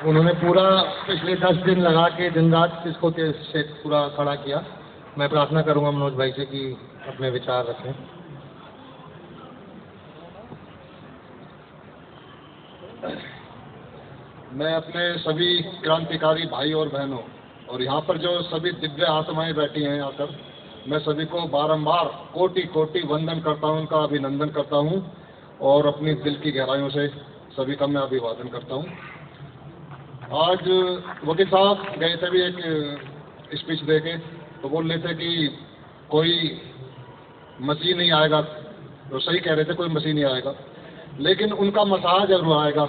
उन्होंने पूरा पिछले 10 दिन लगा के दिन रात इसको से पूरा खड़ा किया। मैं प्रार्थना करूंगा मनोज भाई से कि अपने विचार रखें। मैं अपने सभी क्रांतिकारी भाई और बहनों और यहाँ पर जो सभी दिव्य आत्माएं बैठी हैं आकर, मैं सभी को बारंबार कोटि कोटि वंदन करता हूँ, उनका अभिनंदन करता हूँ और अपनी दिल की गहराइयों से सभी का मैं अभिवादन करता हूँ। आज वकील साहब गए थे भी एक स्पीच दे के, तो बोल रहे थे कि कोई मसीह नहीं आएगा, तो सही कह रहे थे, कोई मसीह नहीं आएगा, लेकिन उनका मसाहा जरूर आएगा।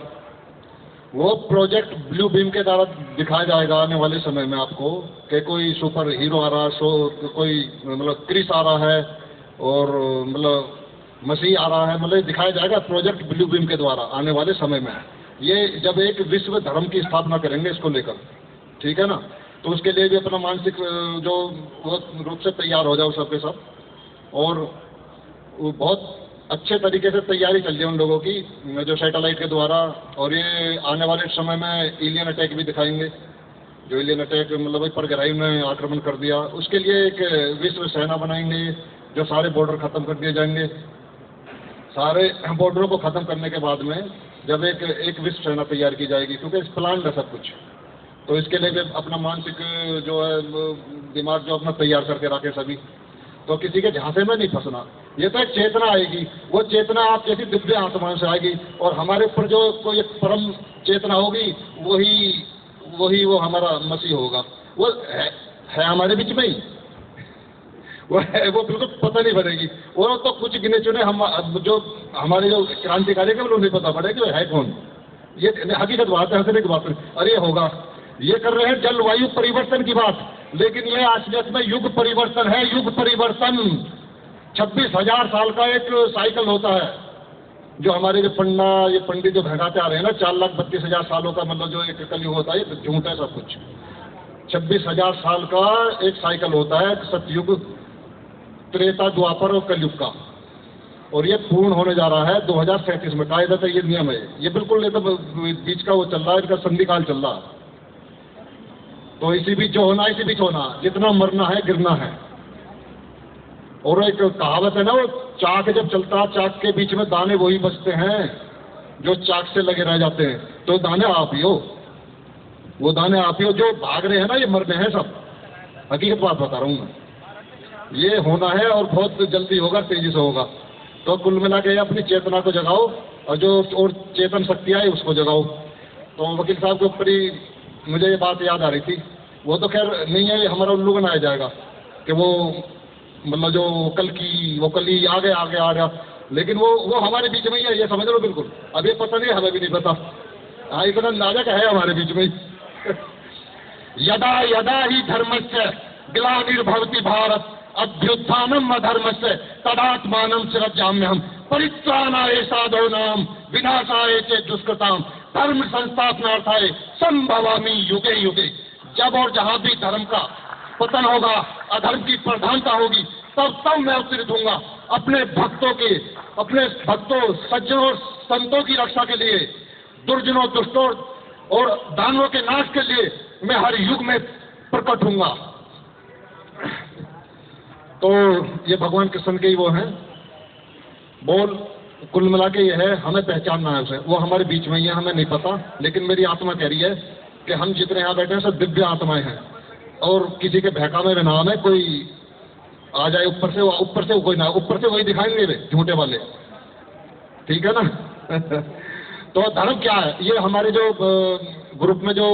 वो प्रोजेक्ट ब्लू बीम के द्वारा दिखाया जाएगा आने वाले समय में आपको कि कोई सुपर हीरो आ रहा है, कोई मतलब क्रिस आ रहा है और मतलब मसीह आ रहा है, मतलब दिखाया जाएगा प्रोजेक्ट ब्लू बीम के द्वारा आने वाले समय में। ये जब एक विश्व धर्म की स्थापना करेंगे इसको लेकर, ठीक है ना, तो उसके लिए भी अपना मानसिक जो रूप से तैयार हो जाओ सबके सब, और वो बहुत अच्छे तरीके से तैयारी चल रही है उन लोगों की जो सैटेलाइट के द्वारा। और ये आने वाले समय में एलियन अटैक भी दिखाएंगे, जो एलियन अटैक मतलब पर गहराई में आक्रमण कर दिया, उसके लिए एक विश्व सेना बनाएंगे जो सारे बॉर्डर खत्म कर दिए जाएंगे। सारे बॉर्डरों को खत्म करने के बाद में जब एक विश्व सेना तैयार की जाएगी, क्योंकि इस प्लान है सब कुछ, तो इसके लिए भी अपना मानसिक जो है दिमाग जो अपना तैयार करके रखे सभी, तो किसी के झांसे में नहीं फंसना। ये तो एक चेतना आएगी, वो चेतना आप जैसी दिव्य आत्माओं से आएगी और हमारे ऊपर जो कोई एक परम चेतना होगी वही वो हमारा मसीह होगा। वो है हमारे बीच में ही, वो बिल्कुल पता नहीं पड़ेगी। वो तो कुछ गिने चुने हम जो हमारे जो क्रांतिकारी के उन्हें नहीं पता पड़ेगा कि है कौन। ये हकीकत बात है, हंसने की बात है। अरे होगा, ये कर रहे हैं जलवायु परिवर्तन की बात, लेकिन ये असलियत में युग परिवर्तन है। युग परिवर्तन 26,000 साल का एक साइकिल होता है, जो हमारे जो ये पंडित जो भगाते आ रहे हैं ना, 4,32,000 सालों का मतलब जो एक कलयुग होता है, ये झूठ है सब कुछ। 26,000 साल का एक साइकिल होता है, सतयुग, त्रेता, द्वापर और कलयुग का, और ये पूर्ण होने जा रहा है 2037 में। कायदा तो ये नियम है, ये बिल्कुल नहीं तो बीच का वो चल रहा है, इनका संधिकाल चल रहा है। तो इसी बीच होना, इसी बीच होना, जितना मरना है गिरना है। और एक कहावत है ना, वो चाक जब चलता है, चाक के बीच में दाने वही बचते हैं जो चाक से लगे रह जाते हैं। तो दाने आप ही हो, वो दाने आप ही हो जो भाग रहे हैं ना, ये मरने हैं सब। हकीकत बात बता रहा हूँ मैं, ये होना है और बहुत जल्दी होगा, तेजी से होगा। तो कुल मिला के अपनी चेतना को जगाओ और जो और चेतन शक्ति आई उसको जगाओ। तो वकील साहब के ऊपर ही मुझे ये बात याद आ रही थी। वो तो खैर नहीं है, हमारा उल्लू बनाया जाएगा कि वो मतलब जो कल ही आ गया, लेकिन वो हमारे बीच में ही है, ये समझ लो बिल्कुल। अभी पता नहीं, हमें भी नहीं पता। हाँ, इतना नाजक है हमारे बीच में ही। यदा यदा ही धर्मस्य ग्लानिर्भवति भारत अभ्युत्थानम अधर्मस्य तदात्मानं सृजाम्यहम् परित्राणाय साधूनां विनाशाय च दुष्कृताम् धर्म संस्थापनार्थाय संभवामि युगे युगे। जब और जहां भी धर्म का पतन होगा, अधर्म की प्रधानता होगी, तब मैं अवतरित होऊंगा अपने भक्तों सज्जनों संतों की रक्षा के लिए, दुर्जनों दुष्टों और दानवों के नाश के लिए मैं हर युग में प्रकट होऊंगा। तो ये भगवान कृष्ण के ही वो हैं बोल। कुल मिला के ये है, हमें पहचानना है उसे। वो हमारे बीच में ही है, हमें नहीं पता, लेकिन मेरी आत्मा कह रही है कि हम जितने यहाँ बैठे हैं सब दिव्य आत्माएं हैं, और किसी के बहकावे में नाम है कोई आ जाए ऊपर से कोई ना, ऊपर से वही दिखाएंगे वे झूठे वाले, ठीक है ना। तो धर्म क्या है? ये हमारे जो ग्रुप में जो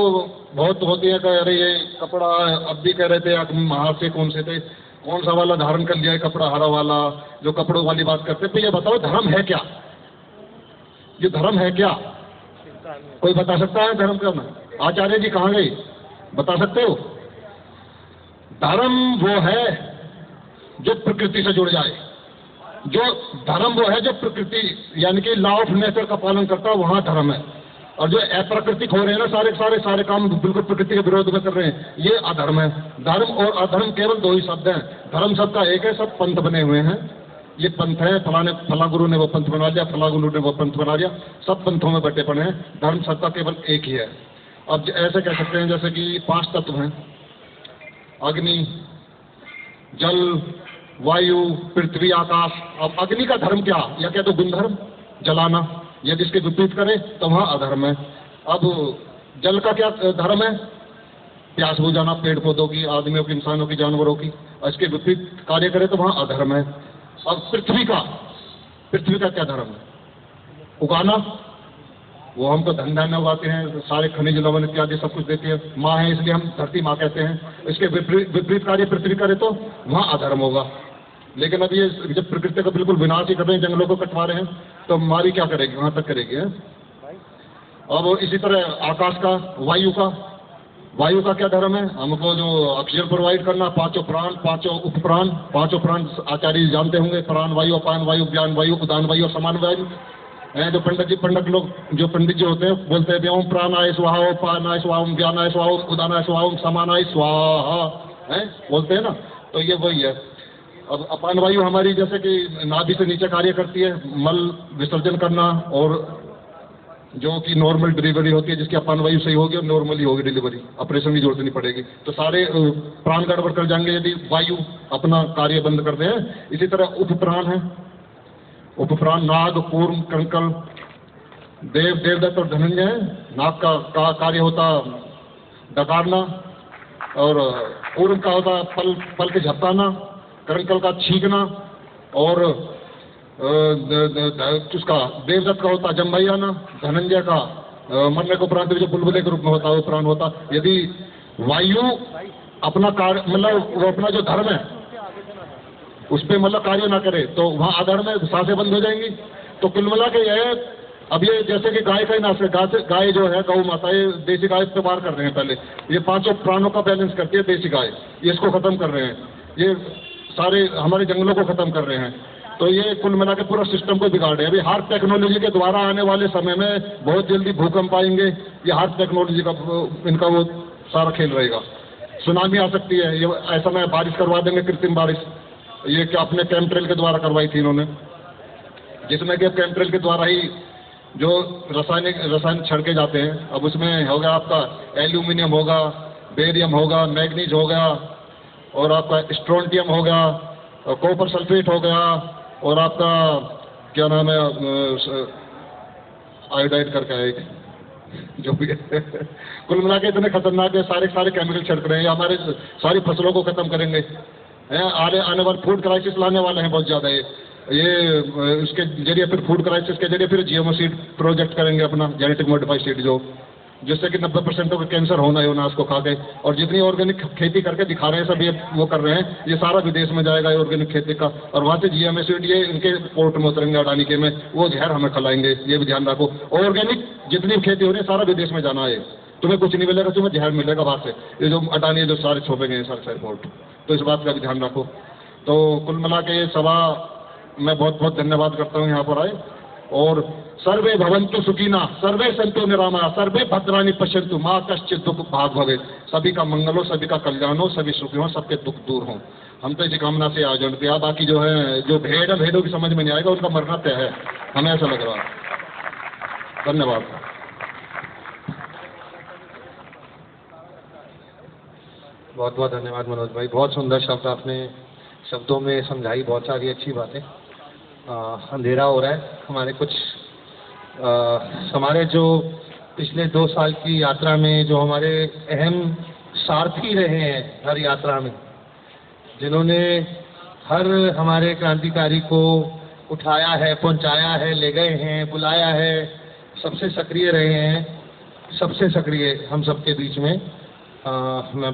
बहुत होती है, कह रहे ये कपड़ा, अब भी कह रहे थे महार से कौन से थे, कौन सा वाला धारण कर लिया है कपड़ा, हरा वाला, जो कपड़ों वाली बात करते। तो ये बताओ धर्म है क्या? ये धर्म है क्या? कोई बता सकता है धर्म क्या? आचार्य जी कहाँ गए, बता सकते हो? धर्म वो है जो प्रकृति से जुड़ जाए। जो धर्म वो है जो प्रकृति यानी कि लॉ ऑफ नेचर का पालन करता है, वहां धर्म है। और जो अप्राकृतिक हो रहे हैं ना, सारे काम बिल्कुल प्रकृति के विरोध में कर रहे हैं, ये अधर्म है। धर्म और अधर्म केवल दो ही शब्द हैं, धर्म शब्द का एक है, सब पंथ बने हुए हैं। ये पंथ है, फला गुरु ने वो पंथ बना लिया, फला गुरु ने वो पंथ बना लिया, सब पंथों में बटे पड़े हैं। धर्म शब्द का केवल एक ही है। अब ऐसे कह सकते हैं जैसे कि 5 तत्व हैं, अग्नि, जल, वायु, पृथ्वी, आकाश। अब अग्नि का धर्म क्या, या क्या तो गुणधर्म जलाना, यदि इसके विपरीत करे तो वहाँ अधर्म है। अब जल का क्या धर्म है, प्यास बुझाना, पेड़ पौधों की, आदमियों की, इंसानों की, जानवरों की। इसके विपरीत कार्य करे तो वहाँ अधर्म है। अब पृथ्वी का क्या धर्म है, उगाना, वो हमको धन धान्य उगाते हैं, सारे खनिज लवण इत्यादि सब कुछ देती है, माँ है इसलिए हम धरती माँ कहते हैं। इसके विपरीत कार्य पृथ्वी करे तो वहाँ अधर्म होगा। लेकिन अब ये जब प्रकृति का बिल्कुल विनाश ही कर रहे हैं, जंगलों को कटवा रहे हैं, तो हमारी क्या करेगी, वहाँ तक करेगी है? अब इसी तरह आकाश का, वायु का क्या धर्म है, हमको जो ऑक्सीजन प्रोवाइड करना, 5 प्राण, 5 उपप्राण, 5 प्राण आचार्य जानते होंगे, प्राण वायु, अपान वायु, ज्ञान वायु, उदान वायु और समान वायु। जो पंडित लोग जो पंडित जी होते हैं बोलते हैं ओम प्राणाय स्वाहा, ओम पानाय स्वाहा, ओम ज्ञानाय स्वाहा, ओम उदानाय स्वाहा, ओम समानाय स्वाहा, है बोलते हैं ना, तो ये वही है। अब अपान वायु हमारी जैसे कि नाभि से नीचे कार्य करती है, मल विसर्जन करना, और जो कि नॉर्मल डिलीवरी होती है, जिसकी अपान वायु सही होगी और नॉर्मली होगी डिलीवरी, ऑपरेशन की जरूरत नहीं पड़ेगी। तो सारे प्राण गड़बड़ कर जाएंगे यदि वायु अपना कार्य बंद करते हैं। इसी तरह उपप्राण है, उपप्राण नाग, कूर्म, कंकल, देवदत्त और धनंजय। नाग का कार्य होता डकारना, और कूर्म का होता पल के झपकाना, कंकल का छींकना, और उसका देवदत्त का होता जम्भैयाना, धनंजय का मरने को प्रांत जो बुलबुले के रूप में होता है वो प्राण होता। यदि वायु अपना कार्य मतलब वो अपना जो धर्म है उस पर मतलब कार्य ना करे तो वहाँ अधर्म में सांसें बंद हो जाएंगी। तो कुल मिला के ये अब ये जैसे कि गाय का ही नाश है, गाय जो है गौ माता, ये देसी गाय पे वार कर रहे हैं। पहले ये 5 प्राणों का बैलेंस करती है देसी गाय, ये इसको खत्म कर रहे हैं, ये सारे हमारे जंगलों को खत्म कर रहे हैं। तो ये कुल मिला के पूरा सिस्टम को बिगाड़ रहे हैं। अभी हार्ट टेक्नोलॉजी के द्वारा आने वाले समय में बहुत जल्दी भूकंप आएंगे, ये हार्ट टेक्नोलॉजी का इनका वो सारा खेल रहेगा। सुनामी आ सकती है, ये ऐसा में बारिश करवा देंगे, कृत्रिम बारिश। ये क्या अपने केमट्रेल के द्वारा करवाई थी इन्होंने, जिसमें कि केमट्रेल के द्वारा ही जो रसायन छिड़के जाते हैं। अब उसमें होगा आपका एल्यूमिनियम होगा, बेरियम होगा, मैग्नीज हो गया, और आपका स्ट्रोंटियम हो गया, कॉपर सल्फेट हो गया, और आपका क्या नाम है आयोडाइड करके है एक, जो भी कुल मिला के इतने खतरनाक है, सारे केमिकल छिड़क रहे हैं, हमारे सारी फसलों को खत्म करेंगे। आने वाले फूड क्राइसिस लाने वाले हैं बहुत ज़्यादा। ये उसके जरिए फिर फूड क्राइसिस के जरिए फिर जीएमओ सीड प्रोजेक्ट करेंगे अपना, जेनेटिक मॉडिफाइड सीड, जो जिससे कि 90% का कैंसर होना ही होना उसको खा के। और जितनी ऑर्गेनिक खेती करके दिखा रहे हैं सब, ये वो कर रहे हैं, ये सारा विदेश में जाएगा ऑर्गेनिक खेती का, और वहाँ से जीएमओ सीड ये इनके पोर्ट में उतरेंगे अडानी के में, वो जहर हमें खिलाएंगे। ये भी ध्यान रखो, ऑर्गेनिक जितनी खेती हो रही है सारा विदेश में जाना है, तुम्हें कुछ नहीं मिलेगा, तुम्हें जहर मिलेगा बाहर से, ये जो अडानी जो सारे छोपे गए सारे पोर्ट। तो इस बात का भी ध्यान रखो। तो कुल मिला के ये सभा मैं बहुत बहुत धन्यवाद करता हूँ यहाँ पर आए। और सर्वे भवन्तु सुखिना, सर्वे सन्तु निरामया, सर्वे भद्राणि पश्यन्तु मा कश्चित् दुःख भाग भवेत्। सभी का मंगल हो, सभी का कल्याण हो, सभी सुखी हो, सबके दुख दूर हो। हम तो इसी कामना से आयोजन किया। बाकी जो है जो भेदों की समझ में नहीं आएगा, उनका मरना तय है, हमें ऐसा लग रहा है। धन्यवाद। बहुत बहुत धन्यवाद मनोज भाई, बहुत सुंदर शब्द आपने शब्दों में समझाई, बहुत सारी अच्छी बातें। अंधेरा हो रहा है, हमारे जो पिछले 2 साल की यात्रा में जो हमारे अहम सारथी रहे हैं हर यात्रा में, जिन्होंने हर हमारे क्रांतिकारी को उठाया है, पहुंचाया है, ले गए हैं, बुलाया है, सबसे सक्रिय रहे हैं, सबसे सक्रिय हम सबके बीच में मैं